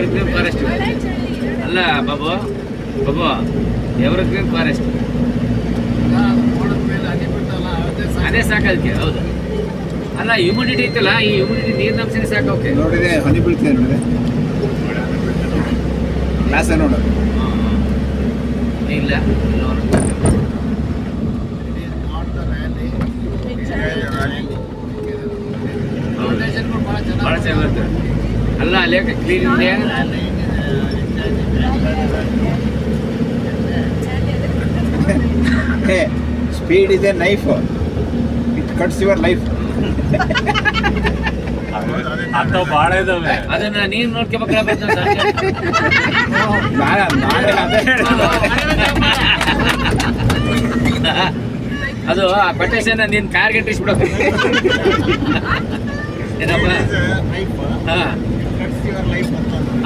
Evergreen forest ಅಲ್ಲ Babu evergreen forest ಅದೇ ಸಾಕದಕ್ಕೆ. ಹೌದು, ಅಲ್ಲ ಹ್ಯೂಮಿಡಿಟಿ ಐತಲ್ಲ, ಈ ಹ್ಯೂಮಿಡಿಟಿ ನೀರಿನ ಅಂಶನೇ ಸಾಕೋಕೆ. ನೋಡಿದೆ ಹನಿ ಬೀಳ್ತಿದೆ, ನೋಡಿದೆ ಗ್ಲಾಸ ನೋಡು. ಇಲ್ಲ ಭಾಳ ಚೆನ್ನಾಗಿರುತ್ತೆ. ಅಲ್ಲ ಅಲ್ಲೇ ಕ್ಲೀನ್ ಇದೆ. ಸ್ಪೀಡ್ ಇದೆ knife, it cuts your life. ಭಾಳ ಇದಾವೆ, ಅದನ್ನ ನೀನು ನೋಡ್ಕೋಬೇಕಲ್ಲ. ಅದು ಆ ಕೊಟೇಶನ್ ನೀನ್ ಕಾರ್ಗೆ ಅಂಟಿಸ್ಬಿಡೋದು. ಏನಪ್ಪ,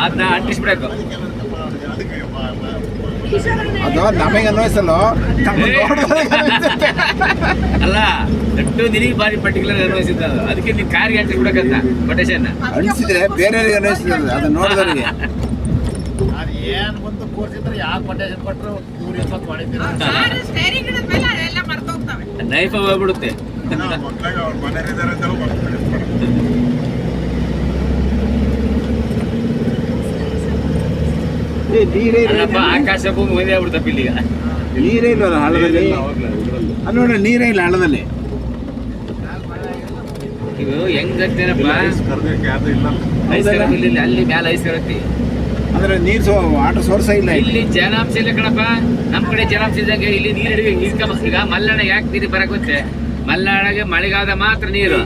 ಅದನ್ನ ಅಂಟಿಸ್ಬಿಡಬೇಕು. ಅದು ನಮಗೆ ಅನ್ವಯಿಸಲ್ಲ, ಅಲ್ಲ ದಟ್ಟು ನಿನಗೆ ಬಾರಿ ಪರ್ಟಿಕ್ಯುಲರ್ ಅನ್ವಯಿಸಿದ್ದ. ಅದಕ್ಕೆ ನೀನ್ ಕಾರ್ಗೆ ಅಂಟಿಸ್ಬಿಡಕಂತ ಕೊಟೇಶನ್ ಅನಿಸಿದ್ರೆ ಬೇರೆಯವ್ರಿಗೆ ಅನ್ವಯಿಸಿದ್ರೆ ಅದನ್ನ ನೋಡಿದವರಿಗೆ ಏನ್ ಬಂದು ಕೂರ್ಸಿದ್ರೆ ಯಾವ ಕೊಟೇಶನ್ ಕೊಟ್ಟರು ನೈಫ್ ಹೋಗ್ಬಿಡುತ್ತೆ. ಅಲ್ಲಪ್ಪ, ಆಕಾಶ ಭೂಮಿ ಒಂದೇ ಆಗ್ಬಿಡ್ತಪ್ಪ ಇಲ್ಲಿಗ. ನೀರೇ ಇಲ್ಲ ಹಳ್ಳದಲ್ಲಿ. ಅದು ನೋಡ್ರಿ, ನೀರೇ ಇಲ್ಲ ಹಳ್ಳದಲ್ಲಿ. ಇದು ಹೆಂಗತ್ತೇನಪ್ಪ, ಐಸ್ ಇಲ್ಲಿ ಅಲ್ಲಿ ಮ್ಯಾಲ ಐಸ್ ಇರುತ್ತೆ. ಅಂದ್ರೆ ನೀರು ವಾಟರ್ ಸೋರ್ಸ್ ಇಲ್ಲ ಇಲ್ಲಿ. ಜಲಾಂಶ ಇಲ್ಲ ಕಣಪ್ಪ, ನಮ್ ಕಡೆ ಜಲಾಂಶ ಇದ್ದಂಗೆ ಇಲ್ಲಿ ನೀರು ಹಿಡಿದು ಈಗ ಮಲ್ನಾಡ ಯಾಕೆ ನೀರು ಬರಕ್ಕೆ ಮಲ್ನಾಡಿಗೆ ಮಳೆಗಾದ ಮಾತ್ರ ನೀರು,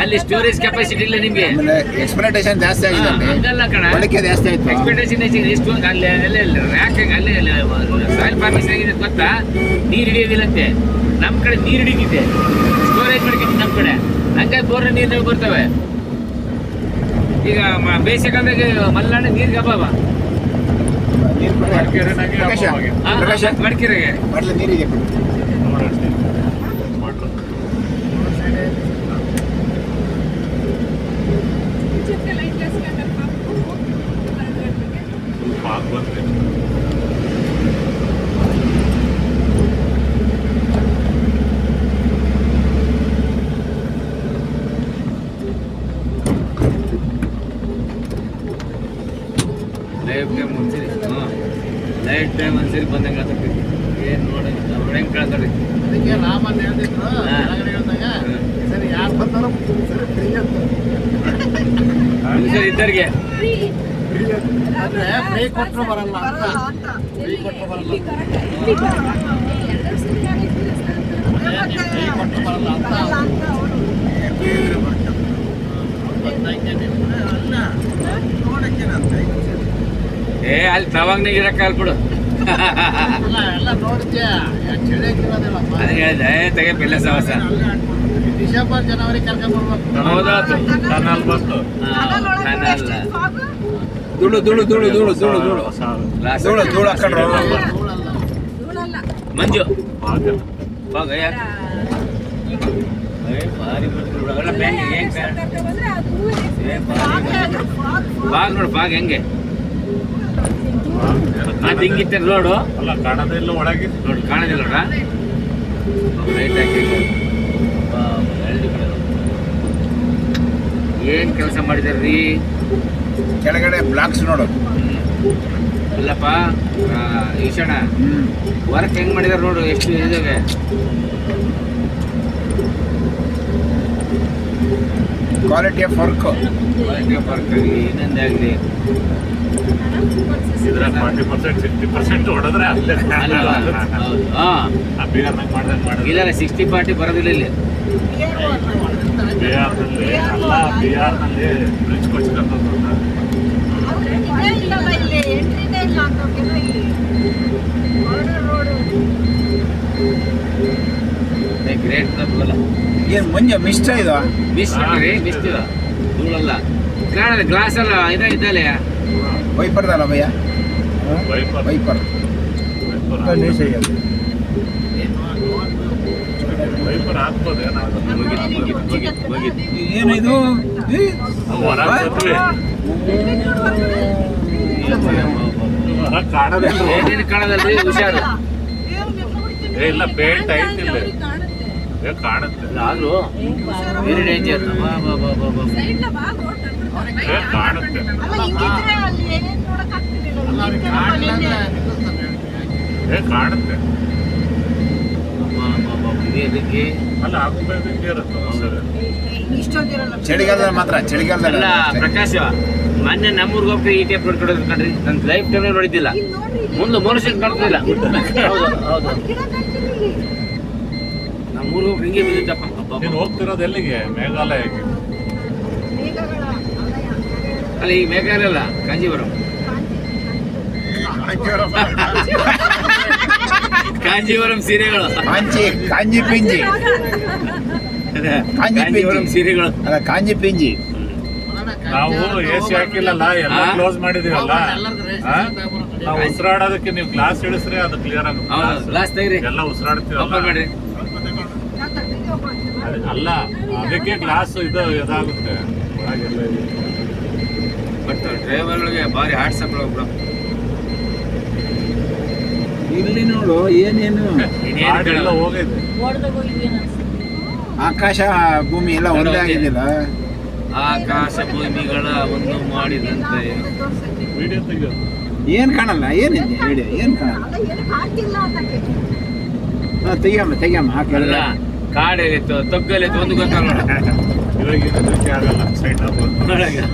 ಅಲ್ಲಿ ಸ್ಟೋರೇಜ್ ಕೆಪಾಸಿಟಿ ಇಲ್ಲ ನಿಮ್ಗೆ. ಎಕ್ಸ್ಪೆಕ್ಟೇಷನ್ ಜಾಸ್ತಿ ಆಗಿದೆ, ಹಂಗಲ್ಲ ಕಣ, ಬಳಕೆ ಜಾಸ್ತಿ ಆಯ್ತು. ಎಕ್ಸ್ಪೆಕ್ಟೇಷನ್ ಎಷ್ಟು ಅಲ್ಲಿ ರ್ಯಾಕ್ ಅಲ್ಲಿ ಸಾಯಿಲ್ ಫಾರ್ಮೇಶನ್ ಆಗಿದೆ ಗೊತ್ತಾ, ನೀರು ಹಿಡಿಯೋದಿಲ್ಲಂತೆ. ನಮ್ ಕಡೆ ನೀರು ಹಿಡಿದಿದೆ, ಸ್ಟೋರೇಜ್ ಮಾಡ್ಕೊಂಡು ನಮ್ ಕಡೆ, ಹಂಗಾಗಿ ಬೋರ್ ನೀರು ಬರ್ತವೆ. ಈಗ ಬೇಸಿಗೆಕಾಲದಾಗ ಮಲ್ನಾಡ ನೀರಿಗೆ ಅಭಾವ. ಮಡಿಕೇರಿಗೆ ನೀರಿಗೆ ಲೈಫ್ ಟೈಮ್ ಒಂದ್ಸರಿ ಬಂದಂಗೆ ಆಗ್ತೈತಿ. ಏನು ನೋಡಂಗೆ ಅವ್ರು ಹೆಂಗೆ ಕೇಳ್ತಾರೆ. ಅದಕ್ಕೆ ರಾಮನ್ ಹೇಳ್ತಿದ್ರು ಹೇಳ್ದಾಗ, ಸರಿ ಯಾರು ಬರ್ತಾರೋ ಸರಿ ಫ್ರೀ ಅಂತ. ಸರಿ ಇದ್ದರಿಗೆ ಅಂದ್ರೆ ಫ್ರೀ ಕೊಟ್ಟರು ಬರಲ್ಲ ಅಂತ, ಫ್ರೀ ಕೊಟ್ಟರು ಬರಲ್ಲ, ಫ್ರೀ ಕೊಟ್ಟರು ಬರಲ್ಲ ಅಂತ. ಅಲ್ಲಿ ತವಾಗ್ನಾಗ ಇರಕ್ಕೆ ಅಲ್ಬಿಡು. ಎಲ್ಲ ನೋಡ್ತೀಯ, ತಿಳಿಯಕ್ಕಿರೋದಿಲ್ಲ. ಅದೇ ಹೇಳಿದೆ, ತೆಗೆ ಬೆಲ್ಲ ಸವಾಸ. ಡಿಸೆಂಬರ್ ಜನವರಿ ಕರ್ಕೊಂಡ್ಬರ್ಬೇಕು. ಹೌದಾತು. ಧೂಳು ಧೂಳು ಧೂಳು ಧೂಳು ಧೂಳು ಧೂಳು ಧೂಳು ಧೂಳು ಹಾಕೊಂಡ್ರು. ಮಂಜು ಬಾಗ ಯಾಕೆ ಭಾರಿ ಬಾಗ್ ನೋಡು, ಬಾಗ್ ಹೆಂಗೆ ಅದು ಹಿಂಗಿತ್ತೆ ರೋಡು. ಅಲ್ಲ ಕಾಣೋದಿಲ್ಲ ಒಳಗೆ, ನೋಡಿ ಕಾಣೋದಿಲ್ಲ ನೋಡ. ಲೈಟ್ ಹಾಕಿ ಏನ್ ಕೆಲಸ ಮಾಡಿದಾರ್ರಿ. ಕೆಳಗಡೆ ಬ್ಲಾಕ್ಸ್ ನೋಡು. ಅಲ್ಲಪ್ಪ ಈಶಾಣ, ವರ್ಕ್ ಹೆಂಗ್ ಮಾಡಿದಾರೆ ನೋಡು, ಎಷ್ಟು ಇದಾವೆ. ಕ್ವಾಲಿಟಿ ಆಫ್ ವರ್ಕ್, ಏನಂದ ಆಗಲಿ. ಇದ್ರ 40% 60% ಹೊಡೆದ್ರೆ ಅಲ್ಲೇ ಬಿಹಾರ್ನಾಗ ಮಾಡ್ದಂಗೆ ಮಾಡಿದ್ರೆ. ಇಲ್ಲ 60-40 ಬರೋದಿಲ್ಲ ಇಲ್ಲಿ. ಬಿಹಾರ್ನಲ್ಲಿ ಬ್ರಿಡ್ಜ್ ಕೊಚ್ಕೊಂಡು ಗ್ರೇಟ್ ತಪ್ಪಲ್ಲ. ಏನು ಮಂಜು ಮಿಸ್ಟ್ ಇದು, ಮಿಸ್ಟ್ ರೀ, ಮಿಸ್ಟ್ ಇದು ಧೂಳಲ್ಲ. ಕಾಣದ ಗ್ಲಾಸ್ ಎಲ್ಲ ಇದಾಗಿದ್ದಲ್ಲ. ವೈಪರ್ದಲ್ಲ ಭಯ್ಯ, ವೈಪರ್ ವೈಪರ್ ಹಾಕ್ಬೋದು. ಏನು ಇದು, ಹೊರಗೆ ಕಾಣೋದಿಲ್ಲ ಏನೇನು ಕಾಣೋದಲ್ರಿ ಹುಷಾರು. ಏ ಇಲ್ಲ ಪೇಂಟ್ ಐತಿ ಇಲ್ಲ ಏ ಕಾಣುತ್ತೆ ಆದ್ರೂ ವೆರಿ ಡೇಂಜರ್. ಏ ಕಾಣುತ್ತೆ ಏ ಕಾಣುತ್ತೆ ಅಲ್ಲ ಆಗುಂಬೆ ಇರುತ್ತೆ ಸರ್ ಚಳಿಗಾಲದಲ್ಲಿ ಮಾತ್ರ ಅಲ್ಲ ಚಳಿಗಾಲದಲ್ಲಿ ಪ್ರಕಾಶ, ಮೊನ್ನೆ ನಮ್ಮೂರ್ಗೆ ಹೋಗ್ತೀವಿ ಈ ಟೈಪ್ ನೋಡ್ಕೊಂಡಿದ್ರು ಕಣ್ರಿ. ನನ್ನ ಲೈಫ್ ಟೈಮ್ ನೋಡಿದ್ದಿಲ್ಲ. ಮುಂದೆ ಮನುಷ್ಯ ಕಾಣ್ತಿಲ್ಲ. ಹೌದು ಹೌದು, ನಮ್ಮೂರ್ಗೆ ಹೋಗಿ ಹಿಂಗೆ ಬಿದ್ದಿದ್ದಪ್ಪ. ನೀನು ಹೋಗ್ತಿರೋದು ಎಲ್ಲಿಗೆ? ಮೇಘಾಲಯಕ್ಕೆ. ಅಲ್ಲ ಈಗ ಮೇಘಾಲಯ ಅಲ್ಲ, ಕಾಂಜೀವರಂ. ಕಾಂಜೀವರಂ ಸೀರೆಗಳು, ಕಾಂಜಿ ಪಿಂಜಿ ಕಾಂಜೀವರಂ ಸೀರೆಗಳು. ಅಲ್ಲ ಕಾಂಜಿ ಪಿಂಜಿ. ನಾವು ಎಸಿ ಹಾಕಿಲ್ಲಲ್ಲ, ಎಲ್ಲ ಕ್ಲೋಸ್ ಮಾಡಿದೀವಲ್ಲ. ನಾವು ಉಸಿರಾಡೋದಕ್ಕೆ ನೀವು ಗ್ಲಾಸ್ ಇಳಿಸ್ರಿ ಅದು ಕ್ಲಿಯರ್ ಹೌದು, ಆಗುತ್ತೆ. ಗ್ಲಾಸ್ ತೆಗ್ರಿ, ಎಲ್ಲ ಉಸಿರಾಡ್ತೀವಲ್ಲ ಓಪನ್ ಮಾಡ್ರಿ. ಅಲ್ಲ ಅದಕ್ಕೆ ಗ್ಲಾಸ್ ಇದು ಇದಾಗುತ್ತೆ ಒಳಗೆಲ್ಲ ಇದೆ. ಬಟ್ ಡ್ರೈವರ್ಗಳಿಗೆ ಭಾರಿ ಹಾರ್ಟ್ ಸಪ್ಲೈ ಬಿಡು. ಇಲ್ಲಿ ನೋಡು ಏನೇನು ಗಾಡಿ ಹೋಗಿದೆ. ಆಕಾಶ ಭೂಮಿ ಎಲ್ಲ ಒಂದೇ ಆಗಿದ್ದಿಲ್ಲ. ಆಕಾಶ ಭೂಮಿಗಳ ಒಂದು ಮಾಡಿದಂತೆ. ವಿಡಿಯೋ ತೆಗಿಯೋದು ಏನ್ ಕಾಣಲ್ಲ, ಏನಿದೆ ವಿಡಿಯೋ ಏನ್ ಕಾಣಲ್ಲ. ತೆಗಿಯಮ್ಮ ಅಲ್ಲ ಹಾಕಲ್ಲ. ಕಾಡಲ್ಲಿತ್ತು, ತೊಗ್ಗಲ್ಲಿತ್ತು, ಒಂದು ಗೊತ್ತಾಗಲ್ಲ. ಇವಾಗ ಇದಕ್ಕೆ ಆಗಲ್ಲ ಸೈಡ್ ನೋಡಕ್ಕೆ.